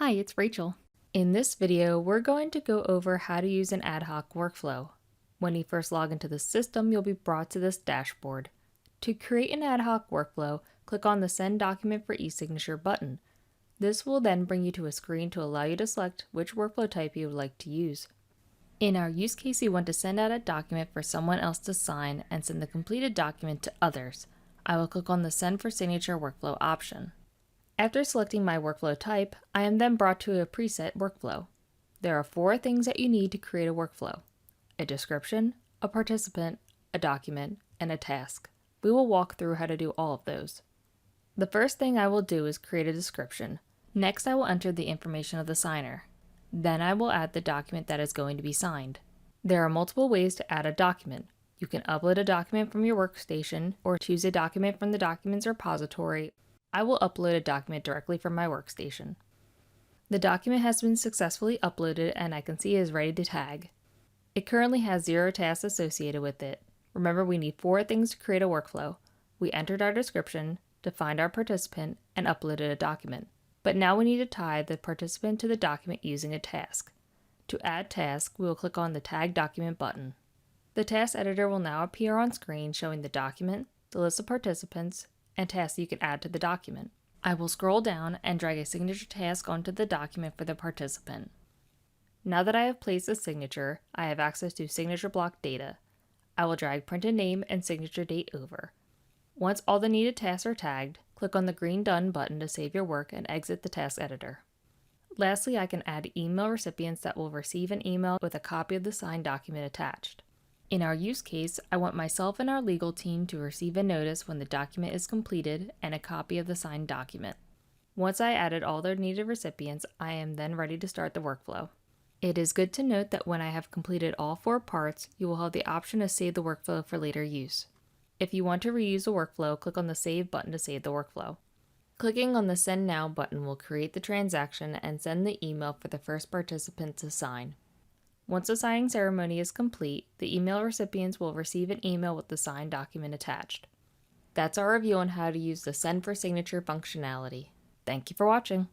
Hi, it's Rachel. In this video, we're going to go over how to use an ad hoc workflow. When you first log into the system, you'll be brought to this dashboard. To create an ad hoc workflow, click on the Send Document for eSignature button. This will then bring you to a screen to allow you to select which workflow type you would like to use. In our use case, you want to send out a document for someone else to sign and send the completed document to others. I will click on the Send for Signature workflow option. After selecting my workflow type, I am then brought to a preset workflow. There are 4 things that you need to create a workflow: a description, a participant, a document, and a task. We will walk through how to do all of those. The first thing I will do is create a description. Next, I will enter the information of the signer. Then I will add the document that is going to be signed. There are multiple ways to add a document. You can upload a document from your workstation or choose a document from the documents repository. I will upload a document directly from my workstation. The document has been successfully uploaded and I can see it is ready to tag. It currently has 0 tasks associated with it. Remember, we need 4 things to create a workflow. We entered our description, defined our participant, and uploaded a document. But now we need to tie the participant to the document using a task. To add task, we will click on the Tag Document button. The task editor will now appear on screen showing the document, the list of participants, and tasks you can add to the document. I will scroll down and drag a signature task onto the document for the participant. Now that I have placed a signature, I have access to signature block data. I will drag printed name and signature date over. Once all the needed tasks are tagged, click on the green Done button to save your work and exit the task editor. Lastly, I can add email recipients that will receive an email with a copy of the signed document attached. In our use case, I want myself and our legal team to receive a notice when the document is completed and a copy of the signed document. Once I added all the needed recipients, I am then ready to start the workflow. It is good to note that when I have completed all 4 parts, you will have the option to save the workflow for later use. If you want to reuse the workflow, click on the Save button to save the workflow. Clicking on the Send Now button will create the transaction and send the email for the first participant to sign. Once the signing ceremony is complete, the email recipients will receive an email with the signed document attached. That's our review on how to use the Send for Signature functionality. Thank you for watching.